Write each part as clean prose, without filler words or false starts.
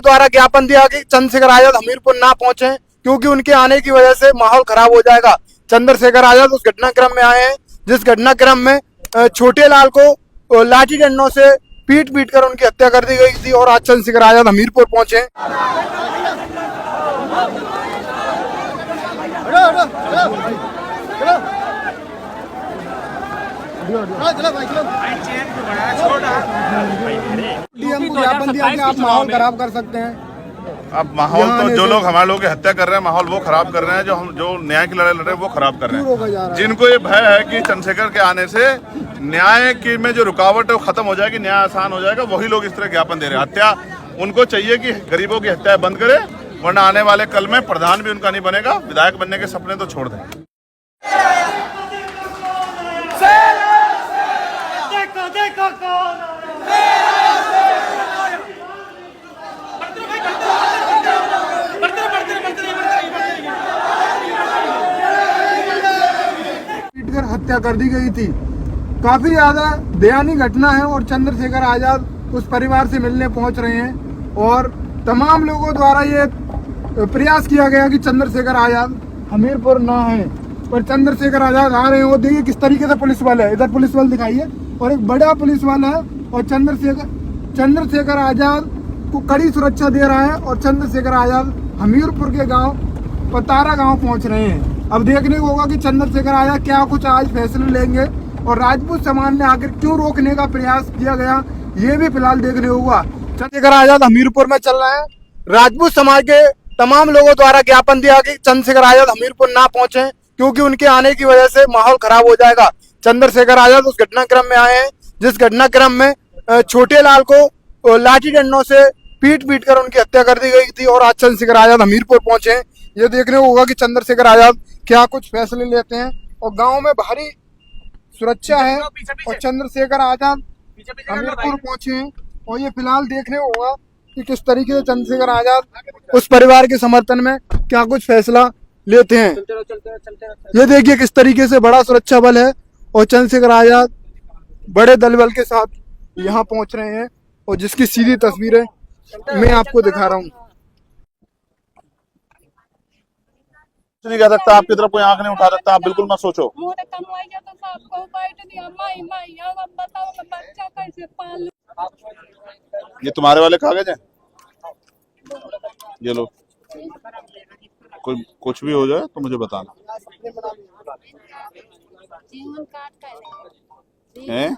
द्वारा ज्ञापन दिया कि चंद्रशेखर आजाद हमीरपुर ना पहुंचे क्योंकि उनके आने की वजह से माहौल खराब हो जाएगा। चंद्रशेखर आजाद उस घटनाक्रम में आए हैं जिस घटनाक्रम में छोटे लाल को लाठी डंडों से पीट पीट कर उनकी हत्या कर दी गई थी और आज चंद्रशेखर आजाद हमीरपुर पहुंचे। ज्ञापन दिया कि आप माहौल खराब कर सकते हैं। अब माहौल तो जो लोग हमारे लोगों की हत्या कर रहे हैं माहौल वो खराब कर रहे हैं, जो न्याय की लड़ाई लड़ रहे हैं वो खराब कर रहे हैं। जिनको ये भय है कि चंद्रशेखर के आने से न्याय की में जो रुकावट है वो खत्म हो जाएगी, न्याय आसान हो जाएगा, वही लोग इस तरह ज्ञापन दे रहे हैं। हत्या उनको चाहिए कि गरीबों की हत्या बंद करे, वरना आने वाले कल में प्रधान भी उनका नहीं बनेगा, विधायक बनने के सपने तो छोड़ दें। पीटकर हत्या कर दी गई थी। काफी ज्यादा दयनीय घटना है और चंद्रशेखर आजाद उस परिवार से मिलने पहुंच रहे हैं और तमाम लोगों द्वारा ये प्रयास किया गया कि चंद्रशेखर आजाद हमीरपुर ना है, पर चंद्रशेखर आजाद आ रहे हैं। वो देखिए किस तरीके से पुलिस बल है, इधर पुलिस बल दिखाइए और एक बड़ा पुलिस बल है और चंद्रशेखर आजाद को कड़ी सुरक्षा दे रहा है और चंद्रशेखर आजाद हमीरपुर के गांव पतारा गांव पहुंच रहे हैं। अब देखने को होगा कि चंद्रशेखर आजाद क्या कुछ आज फैसले लेंगे और राजपूत समाज ने आखिर क्यों रोकने का प्रयास किया गया, ये भी फिलहाल देखने होगा। चंद्रशेखर आजाद हमीरपुर में चल रहे हैं। राजपूत समाज के तमाम लोगों द्वारा ज्ञापन दिया कि चंद्रशेखर आजाद हमीरपुर ना पहुंचे क्योंकि उनके आने की वजह से माहौल खराब हो जाएगा। चंद्रशेखर आजाद उस घटनाक्रम में आए हैं जिस घटनाक्रम में छोटे लाल को लाठी डंडों से पीट पीट कर उनकी हत्या कर दी गई थी और आज चंद्रशेखर आजाद हमीरपुर पहुंचे हैं। ये देखने को होगा कि चंद्रशेखर आजाद क्या कुछ फैसले लेते हैं और गांव में भारी सुरक्षा है और चंद्रशेखर आजाद हमीरपुर पहुंचे हैं और ये फिलहाल देखने को होगा कि किस तरीके से चंद्रशेखर आजाद उस परिवार के समर्थन में क्या कुछ फैसला लेते हैं। ये देखिए किस तरीके से बड़ा सुरक्षा बल है और चंद्रशेखर आजाद बड़े दल बल के साथ यहाँ पहुंच रहे हैं और जिसकी सीधी तस्वीरें मैं आपको दिखा रहा हूँ। नहीं कह सकता, आपकी तरफ कोई आंख नहीं उठा सकता, आप बिल्कुल मत सोचो। ये तुम्हारे वाले कागज हैं, ये लो, कोई कुछ भी हो जाए तो मुझे बताना। हैं?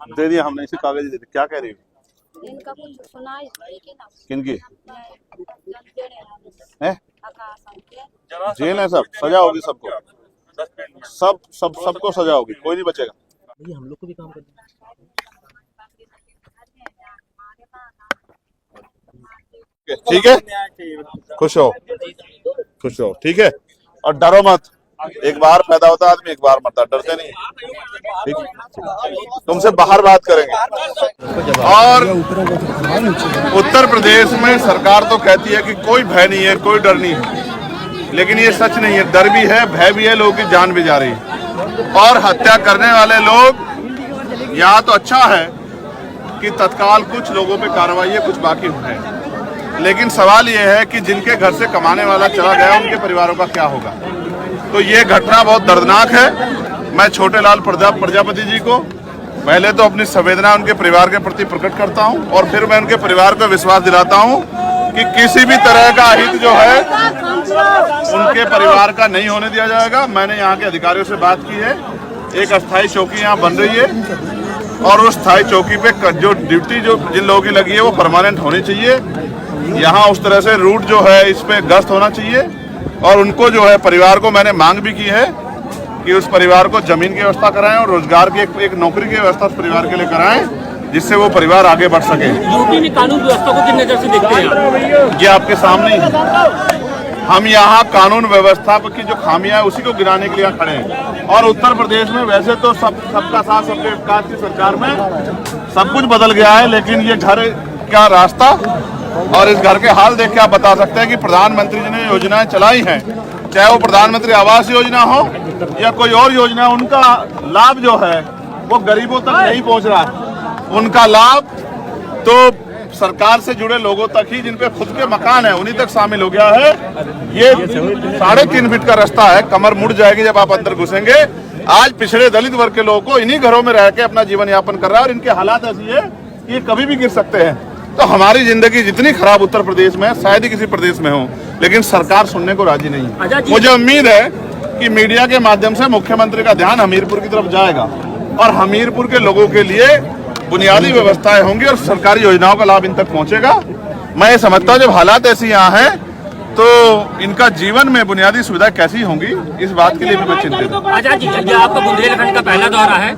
दे दिया हमने, इसे कागज दे दिए। क्या कह रही हो? इनका कुछ सुनाई किनकी है? जेल है, सब सजा होगी, सबको सबको सजा होगी, कोई नहीं बचेगा। हम लोग को भी काम करना है, ठीक है, खुश रहो, ठीक है, और डरो मत। एक बार पैदा होता आदमी, एक बार मरता, डरते नहीं, ठीक। तुमसे बाहर बात करेंगे। और उत्तर प्रदेश में सरकार तो कहती है कि कोई भय नहीं है, कोई डर नहीं है, लेकिन ये सच नहीं है। डर भी है, भय भी है, लोगों की जान भी जा रही है। और हत्या करने वाले लोग, यहाँ तो अच्छा है कि तत्काल कुछ लोगों पे कार्रवाई है, कुछ बाकी है, लेकिन सवाल ये है कि जिनके घर से कमाने वाला चला गया उनके परिवारों का क्या होगा। तो ये घटना बहुत दर्दनाक है। मैं छोटे लाल प्रजापति जी को पहले तो अपनी संवेदना उनके परिवार के प्रति प्रकट करता हूं और फिर मैं उनके परिवार को विश्वास दिलाता हूं कि किसी भी तरह का हित जो है उनके परिवार का नहीं होने दिया जाएगा। मैंने यहाँ के अधिकारियों से बात की है, एक अस्थायी चौकी यहाँ बन रही है और उस स्थायी चौकी पे जो ड्यूटी जो जिन लोगों की लगी है वो परमानेंट होनी चाहिए। यहाँ उस तरह से रूट जो है इस पे गश्त होना चाहिए और उनको जो है परिवार को मैंने मांग भी की है कि उस परिवार को जमीन की व्यवस्था कराएं और रोजगार की एक नौकरी की व्यवस्था उस परिवार के लिए कराएं जिससे वो परिवार आगे बढ़ सके। यूपी में कानून व्यवस्था को किस नजर से देखते हैं? ये आपके सामने ही हम यहाँ कानून व्यवस्था की जो खामियां है उसी को गिराने के लिए खड़े हैं। और उत्तर प्रदेश में वैसे तो सबका साथ सबके विकास की सरकार में सब कुछ बदल गया है, लेकिन ये घर का रास्ता और इस घर के हाल देख के आप बता सकते हैं कि प्रधानमंत्री जी ने योजनाएं चलाई हैं, चाहे वो प्रधानमंत्री आवास योजना हो या कोई और योजना, उनका लाभ जो है वो गरीबों तक नहीं पहुंच रहा है। उनका लाभ तो सरकार से जुड़े लोगों तक ही, जिन पे खुद के मकान है, उन्हीं तक शामिल हो गया है। ये 3.5 फीट का रास्ता है, कमर मुड़ जाएगी जब आप अंदर घुसेंगे। आज पिछड़े दलित वर्ग के लोगों को इन्हीं घरों में रह के अपना जीवन यापन कर रहा है और इनके हालात ऐसी है कि ये कभी भी गिर सकते हैं। तो हमारी जिंदगी जितनी खराब उत्तर प्रदेश में है, शायद ही किसी प्रदेश में हो, लेकिन सरकार सुनने को राजी नहीं है। मुझे उम्मीद है कि मीडिया के माध्यम से मुख्यमंत्री का ध्यान हमीरपुर की तरफ जाएगा और हमीरपुर के लोगों के लिए बुनियादी व्यवस्थाएं होंगी और सरकारी योजनाओं का लाभ इन तक पहुंचेगा। मैं ये समझता हूँ जब हालात ऐसी यहाँ हैं तो इनका जीवन में बुनियादी सुविधा कैसी होंगी, इस बात के लिए भी मैं चिंतित हूँ। आजाद जी, ये आपका बुंदेलखंड का पहला दौरा है,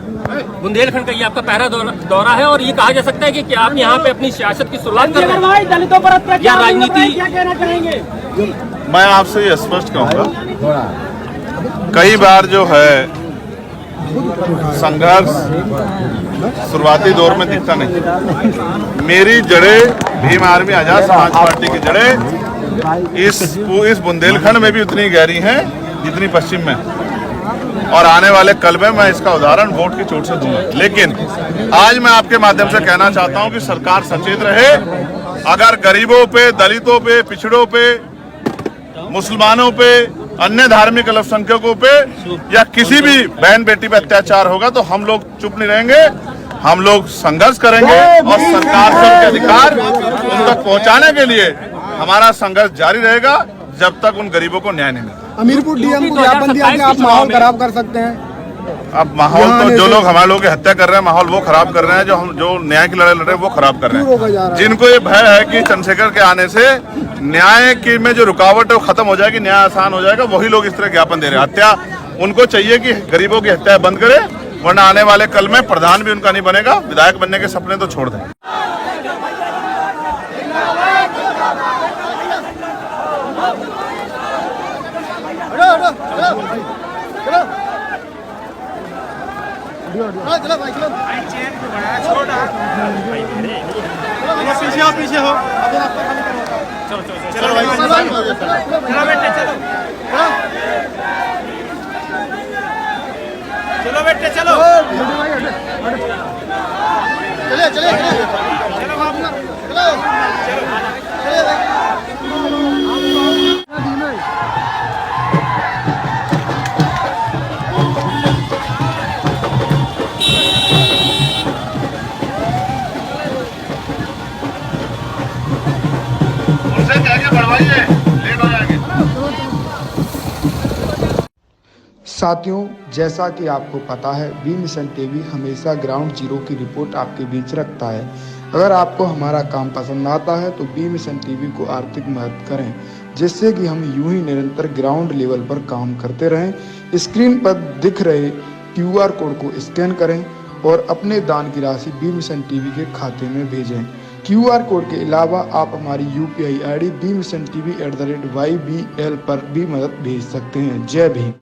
बुंदेलखंड का ये आपका पहला दौरा है और ये कहा जा सकता है कि आप यहाँ पे अपनी सियासत की शुरुआत कर रहे हैं दलितों पर अत्याचार या राजनीति? क्या कहना चाहेंगे? मैं आपसे ये स्पष्ट कहूँगा, कई बार जो है संघर्ष शुरुआती दौर में दिखता नहीं। मेरी जड़ें भीम आर्मी आजाद समाज पार्टी की जड़ें इस बुंदेलखंड में भी उतनी गहरी हैं जितनी पश्चिम में, और आने वाले कल में मैं इसका उदाहरण वोट की चोट से दूंगा। लेकिन आज मैं आपके माध्यम से कहना चाहता हूं कि सरकार सचेत रहे। अगर गरीबों पे, दलितों पे, पिछड़ों पे, मुसलमानों पे, अन्य धार्मिक अल्पसंख्यकों पे या किसी भी बहन बेटी पे अत्याचार होगा तो हम लोग चुप नहीं रहेंगे, हम लोग संघर्ष करेंगे और सरकार से उनके अधिकार उन तक पहुंचाने के लिए हमारा संघर्ष जारी रहेगा जब तक उन गरीबों को न्याय नहीं मिलता। हमीरपुर डीएम को ज्ञापन दिया कि आप माहौल खराब कर सकते हैं। अब माहौल तो जो लोग हमारे लोगों की हत्या कर रहे हैं, माहौल वो खराब कर रहे हैं, जो न्याय की लड़ाई लड़ रहे हैं वो खराब कर रहे हैं। जिनको ये भय है कि चंद्रशेखर के आने से न्याय की में जो रुकावट है वो खत्म हो जाएगी, न्याय आसान हो जाएगा, वही लोग इस तरह ज्ञापन दे रहे हैं। हत्या उनको चाहिए कि गरीबों की हत्या बंद करे, वरना आने वाले कल में प्रधान भी उनका नहीं बनेगा, विधायक बनने के सपने तो छोड़ दें। पीछे हो चलो बेटे चलो साथियों, जैसा कि आपको पता है, बी मिशन टीवी हमेशा ग्राउंड जीरो की रिपोर्ट आपके बीच रखता है। अगर आपको हमारा काम पसंद आता है तो बी मिशन टीवी को आर्थिक मदद करें, जिससे कि हम यूं ही निरंतर ग्राउंड लेवल पर काम करते रहें। स्क्रीन पर दिख रहे QR कोड को स्कैन करें और अपने दान की राशि बी मिशन टीवी के खाते में भेजें। QR कोड के अलावा आप हमारी UPI ID bmissiontv@ybl पर भी मदद भेज सकते हैं। जय भीम।